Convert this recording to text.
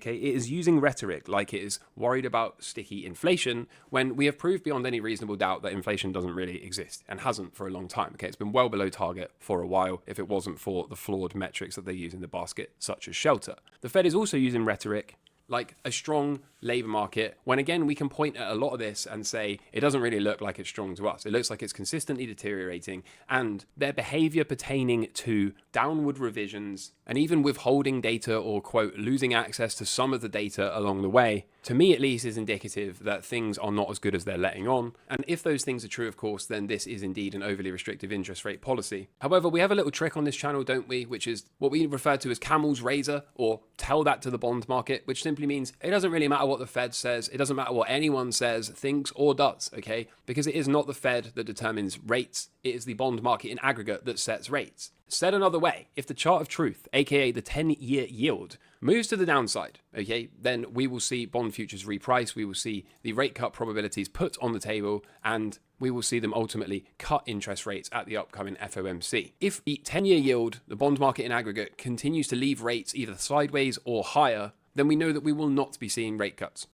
okay? It is using rhetoric like it is worried about sticky inflation when we have proved beyond any reasonable doubt that inflation doesn't really exist and hasn't for a long time, okay? It's been well below target for a while if it wasn't for the flawed metrics that they use in the basket, such as shelter. The Fed is also using rhetoric like a strong labour market, when again we can point at a lot of this and say it doesn't really look like it's strong to us. It looks like it's consistently deteriorating, and their behaviour pertaining to downward revisions and even withholding data or, quote, losing access to some of the data along the way, to me at least, is indicative that things are not as good as they're letting on. And if those things are true, of course, then this is indeed an overly restrictive interest rate policy. However, we have a little trick on this channel, don't we, which is what we refer to as Camel's razor, or tell that to the bond market, which simply means it doesn't really matter what the Fed says, it doesn't matter what anyone says, thinks, or does, okay? Because it is not the Fed that determines rates, it is the bond market in aggregate that sets rates. Said another way, if the chart of truth, aka the 10-year yield, moves to the downside, okay, then we will see bond futures reprice, we will see the rate cut probabilities put on the table, and we will see them ultimately cut interest rates at the upcoming FOMC. If the 10-year yield, the bond market in aggregate, continues to leave rates either sideways or higher, then we know that we will not be seeing rate cuts.